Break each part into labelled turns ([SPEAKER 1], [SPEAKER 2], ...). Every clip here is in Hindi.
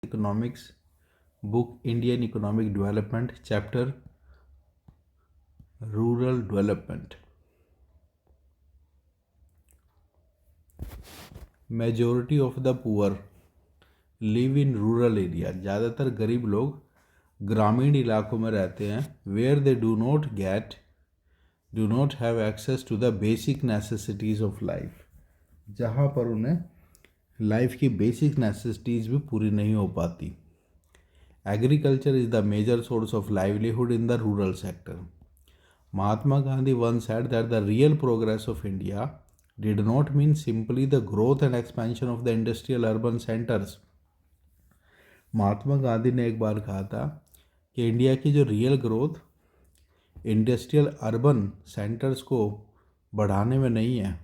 [SPEAKER 1] Economics book Indian economic development chapter rural development. Majority of the poor live in rural area. ज़्यादातर गरीब लोग ग्रामीण इलाकों में रहते हैं। Where they do not have access to the basic necessities of life. जहाँ पर उन्हें लाइफ की बेसिक नेसेसिटीज़ भी पूरी नहीं हो पाती। Agriculture is the major source of livelihood in the rural sector. Mahatma Gandhi once said that the real progress of India did not mean simply the growth and expansion of the industrial urban centers. Mahatma Gandhi ने एक बार कहा था कि इंडिया की जो real growth industrial urban centres को बढ़ाने में नहीं है,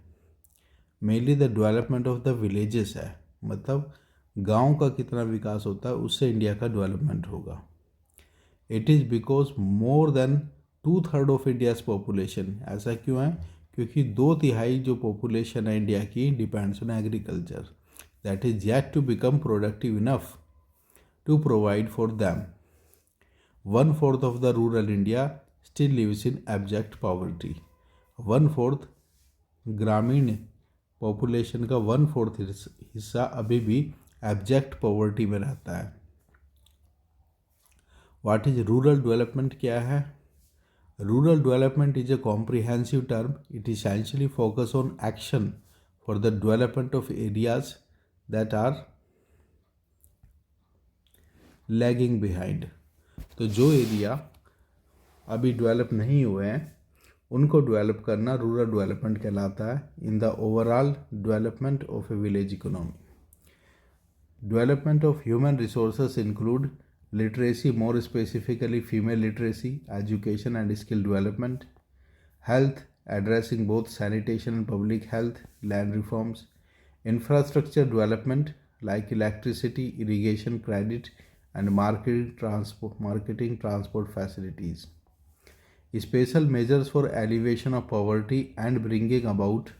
[SPEAKER 1] mainly the development of the villages है। मतलब गांव का कितना विकास होता है उससे इंडिया का डेवलपमेंट होगा। It is because more than 2/3 of India's population. ऐसा क्यों है? क्योंकि 2/3 जो पॉपुलेशन है इंडिया की depends on agriculture that is yet to become productive enough to provide for them. 1/4 of the rural India still lives in abject poverty. 1/4 ग्रामीण पॉपुलेशन का 1/4 हिस्सा अभी भी एब्जेक्ट पॉवर्टी में रहता है। व्हाट इज रूरल डेवलपमेंट क्या है? Rural development is a comprehensive term. It essentially focuses on action for the development of areas that are lagging behind. तो जो एरिया अभी डेवलप नहीं हुए हैं उनको डेवलप करना रूरल डेवलपमेंट कहलाता है in the overall development of A village economy. Development of human resources include literacy, more specifically female literacy, education and skill development, health, addressing both sanitation and public health, land reforms, infrastructure development like electricity, irrigation, credit, and marketing transport facilities. Special measures for alleviation of poverty and bringing about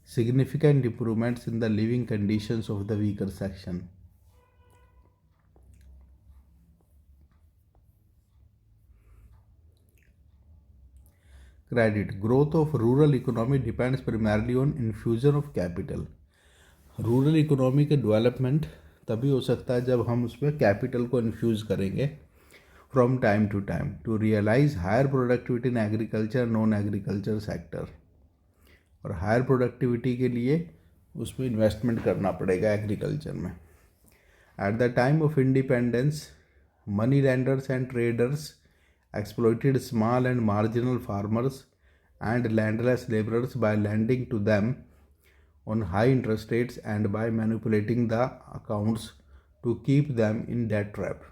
[SPEAKER 1] significant improvements in the living conditions of the weaker section. Credit. Growth of rural economy depends primarily on infusion of capital. Rural economy के डेवलपमेंट तभी हो सकता है जब हम उसमें कैपिटल को इन्फ्यूज करेंगे from time to time to realise higher productivity in agriculture non agriculture sector. और हायर प्रोडक्टिविटी के लिए उसमें इन्वेस्टमेंट करना पड़ेगा एग्रीकल्चर में। At the time of independence money lenders and traders exploited small and marginal farmers and landless laborers by lending to them on high interest rates and by manipulating the accounts to keep them in debt trap.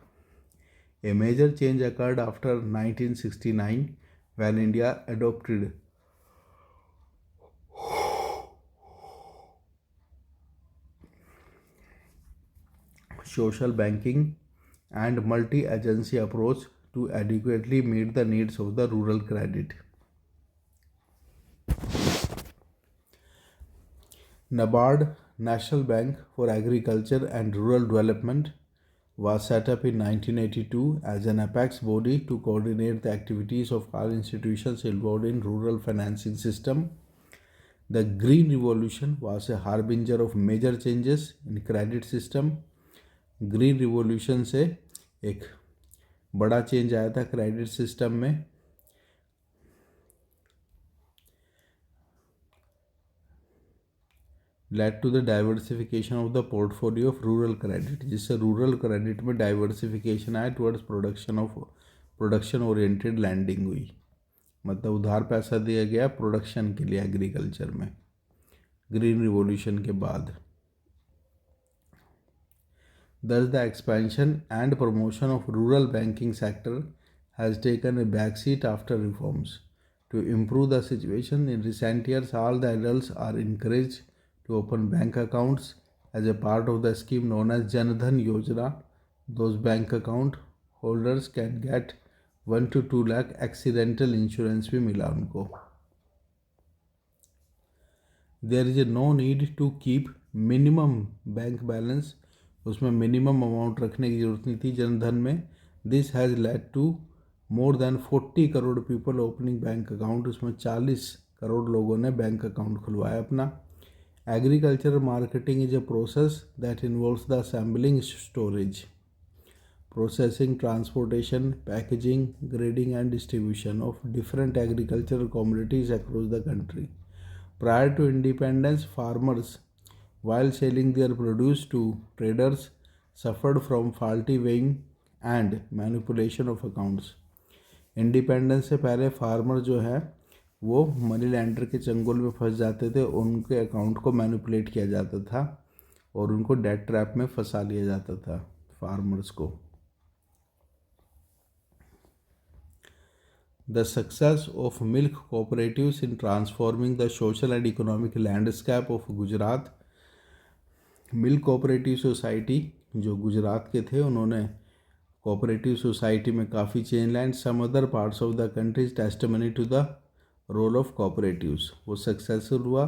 [SPEAKER 1] A major change occurred after 1969 when India adopted social banking and multi-agency approach to adequately meet the needs of the rural credit. NABARD, National Bank for Agriculture and Rural Development, was set up in 1982 as an apex body to coordinate the activities of all institutions involved in rural financing system. The Green Revolution was a harbinger of major changes in credit system. Green Revolution से एक बड़ा चेंज आया था क्रेडिट सिस्टम में। Led to the diversification of the portfolio of rural credit, जिससे रूरल क्रेडिट में डाइवर्सिफिकेशन आया टुवर्ड्स प्रोडक्शन ओरिएंटेड लैंडिंग हुई। मतलब उधार पैसा दिया गया प्रोडक्शन के लिए एग्रीकल्चर में ग्रीन रिवॉल्यूशन के बाद। Thus, the expansion and promotion of rural banking sector has taken a backseat after reforms. To improve the situation in recent years, all the adults are encouraged to open bank accounts as a part of the scheme known as Jan Dhan Yojana. Those bank account holders can get 1 to 2 lakh accidental insurance भी मिला उनको। There is no need to keep minimum bank balance उसमें मिनिमम अमाउंट रखने की जरूरत नहीं थी जनधन में। This has led to more than 40 crore people opening bank account. उसमें 40 करोड़ लोगों ने बैंक अकाउंट खुलवाया अपना। Agriculture marketing is a process that involves the assembling, storage, processing, transportation, packaging, grading and distribution of different agricultural commodities across the country. Prior to independence, farmers, while selling their produce to traders, suffered from faulty weighing and manipulation of accounts. Independence से पहले फार्मर जो है वो मनी लैंडर के चंगुल में फंस जाते थे, उनके अकाउंट को मैनिपुलेट किया जाता था और उनको डेट ट्रैप में फंसा लिया जाता था फार्मर्स को। The success of milk cooperatives in transforming the social and economic landscape of Gujarat. Milk cooperative society जो गुजरात के थे, उन्होंने कोऑपरेटिव सोसाइटी में काफ़ी चेंज लाइन। Some other parts of the country testimony to the role of cooperatives. वो सक्सेसफुल हुआ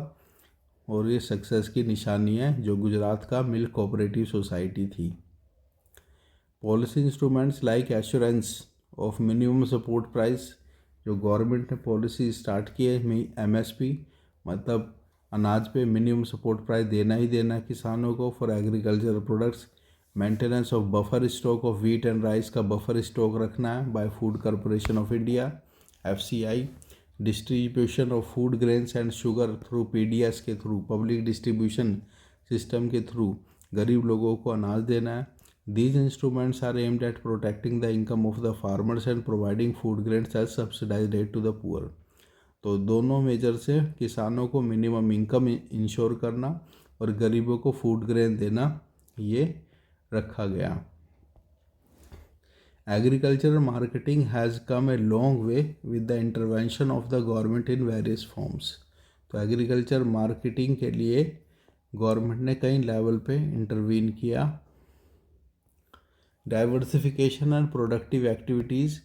[SPEAKER 1] और ये सक्सेस की निशानी है जो गुजरात का मिल्क कोऑपरेटिव सोसाइटी थी। Policy instruments like assurance of minimum support price, जो गवर्नमेंट ने पॉलिसी स्टार्ट की है, एमएसपी मतलब अनाज पे मिनिमम सपोर्ट प्राइस देना ही देना किसानों को for agriculture products. Maintenance of buffer stock of wheat and rice का बफर स्टॉक रखना है by food corporation of India, FCI. Distribution of food grains and sugar through PDS के थ्रू, पब्लिक डिस्ट्रीब्यूशन सिस्टम के थ्रू गरीब लोगों को अनाज देना है। These instruments are aimed at protecting the income of the farmers and providing food grains as subsidized rate to the poor. तो दोनों मेजर से किसानों को मिनिमम इनकम इंश्योर करना और गरीबों को फूड ग्रेन देना, ये रखा गया। Agriculture marketing has come a long way with the intervention of the government in various forms. तो एग्रीकल्चर मार्केटिंग के लिए गवर्नमेंट ने कई लेवल पे इंटरवीन किया। Diversification and productive activities.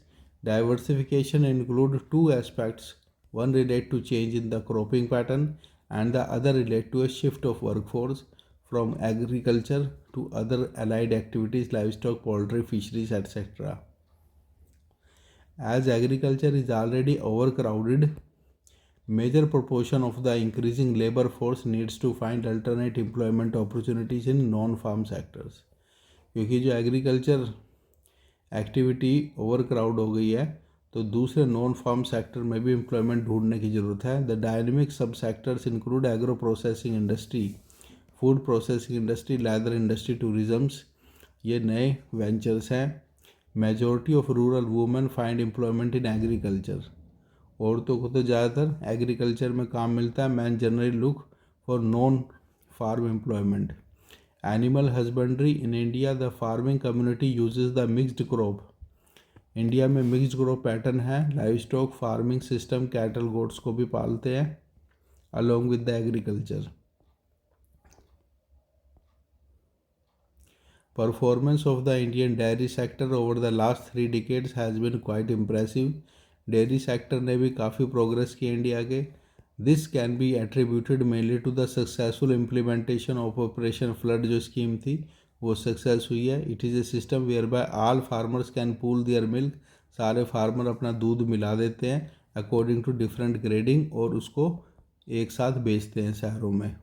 [SPEAKER 1] Diversification include two aspects. One relate to change in the cropping pattern and the other relate to a shift of workforce from agriculture to other allied activities, livestock, poultry, fisheries, etc. As agriculture is already overcrowded, major proportion of the increasing labor force needs to find alternate employment opportunities in non-farm sectors. क्योंकि जो एग्रीकल्चर एक्टिविटी ओवर क्राउड हो गई है तो दूसरे नॉन फार्म सेक्टर में भी एम्प्लॉयमेंट ढूंढने की ज़रूरत है। The dynamic sub sectors include agro processing industry, food processing industry, leather industry, tourisms, ये नए वेंचर्स हैं। Majority of rural women find employment in agriculture. औरतों को तो ज़्यादातर एग्रीकल्चर में काम मिलता है। Man generally look for non farm employment. Animal husbandry in India, the farming community uses the mixed crop. India में मिक्स्ड क्रॉप पैटर्न है। Livestock farming system, cattle goats को भी पालते हैं along with the agriculture. Performance of the Indian dairy sector over the last 3 decades has been quite impressive. Dairy sector ने भी काफ़ी प्रोग्रेस की इंडिया के। This can be attributed mainly to the successful implementation of operation flood, जो स्कीम थी वो सक्सेस हुई है। It is a system whereby all farmers can pool their milk. सारे फार्मर अपना दूध मिला देते हैं अकॉर्डिंग टू डिफरेंट ग्रेडिंग और उसको एक साथ बेचते हैं शहरों में।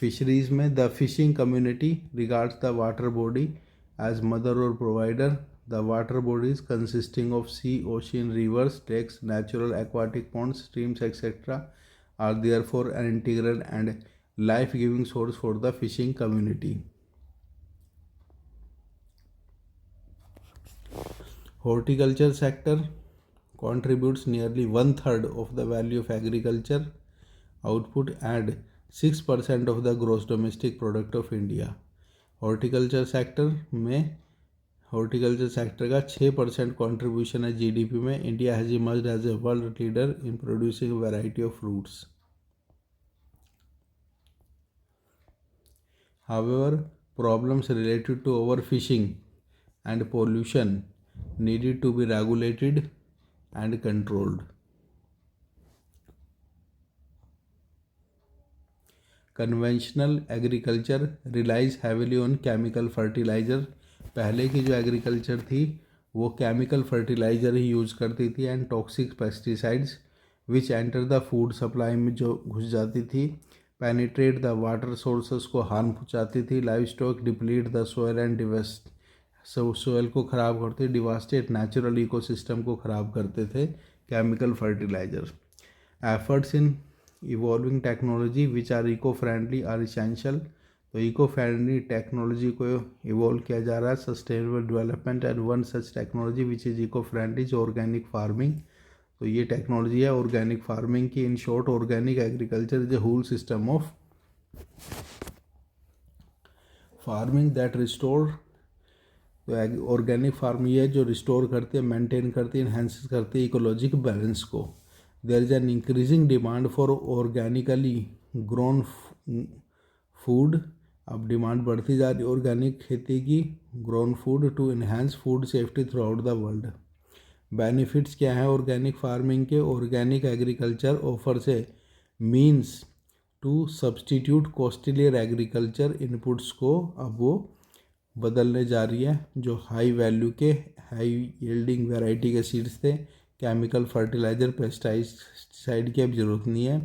[SPEAKER 1] फिशरीज़ में the fishing community regards the water body as mother और provider. The water bodies consisting of sea, ocean, rivers, lakes, natural aquatic ponds, streams, etc. are therefore an integral and life-giving source for the fishing community. Horticulture sector contributes nearly 1/3 of the value of agriculture output and 6% of the gross domestic product of India. Horticulture sector का 6% कॉन्ट्रीब्यूशन है जीडीपी में। India has emerged as a world leader in producing variety of fruits. However, problems related to over fishing and pollution needed to be regulated and controlled. Conventional agriculture relies heavily on chemical fertiliser. पहले की जो एग्रीकल्चर थी वो केमिकल फर्टिलाइज़र ही यूज़ करती थी and toxic pesticides which enter the food supply में जो घुस जाती थी, पेनिट्रेट द वाटर सोर्सेस को हार्म पहुँचाती थी, livestock deplete the soil and divest soil को ख़राब करते, डिवास्टेट नेचुरल इकोसिस्टम को ख़राब करते थे chemical fertiliser. Efforts in evolving technology which are eco friendly are essential. तो इको फ्रेंडली टेक्नोलॉजी को इवॉल्व किया जा रहा है, sustainable development and one such technology which is eco friendly is organic farming. तो ये टेक्नोलॉजी है ऑर्गेनिक फार्मिंग की। In short organic agriculture is a whole system of farming that restore. तो ऑर्गेनिक फार्मिंग है जो रिस्टोर करती है, मेंटेन करती है, इन्हेंस करती है इकोलॉजिक बैलेंस को। There is an increasing demand for organically grown food. अब डिमांड बढ़ती जा रही है ऑर्गेनिक खेती की, grown food to enhance food safety throughout the world. Benefits क्या है ऑर्गेनिक फार्मिंग के? Organic agriculture offers a means to substitute costlier agriculture inputs को अब वो बदलने जा रही है। जो हाई वैल्यू के हाई यील्डिंग वैरायटी के सीड्स थे, केमिकल फर्टिलाइज़र पेस्टिसाइड की अब ज़रूरत नहीं है।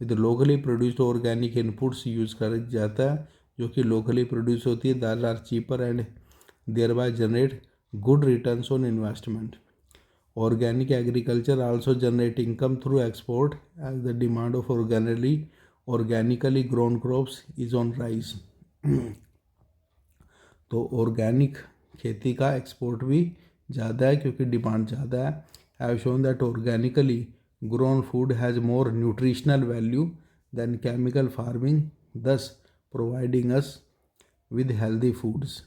[SPEAKER 1] With locally produced organic inputs use कर जाता है जो कि लोकली प्रोड्यूस होती है, that are cheaper and thereby generate good returns on investment. Organic agriculture also generate income through export as the demand of organically grown crops is on rise। तो ऑर्गेनिक खेती का एक्सपोर्ट भी ज़्यादा है क्योंकि डिमांड ज़्यादा है। Have shown that organically grown food has more nutritional value than chemical farming, thus providing us with healthy foods।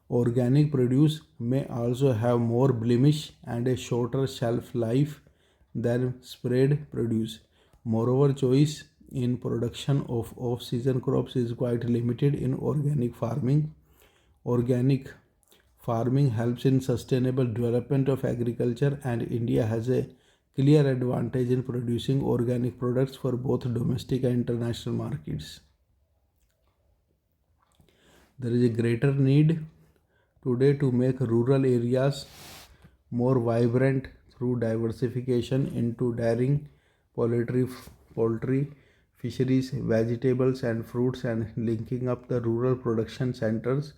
[SPEAKER 1] Organic produce may also have more blemish and a shorter shelf life than sprayed produce. Moreover, choice in production of off-season crops is quite limited in organic farming. Organic farming helps in sustainable development of agriculture, and India has a clear advantage in producing organic products for both domestic and international markets. There is a greater need today to make rural areas more vibrant through diversification into dairying, poultry, fisheries, vegetables and fruits, and linking up the rural production centers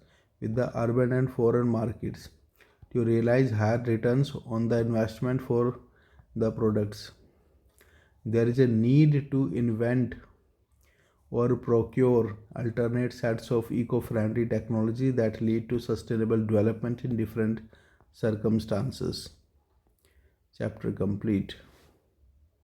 [SPEAKER 1] with the urban and foreign markets to realize higher returns on the investment for the products. There is a need to invent or procure alternate sets of eco-friendly technology that lead to sustainable development in different circumstances. Chapter complete.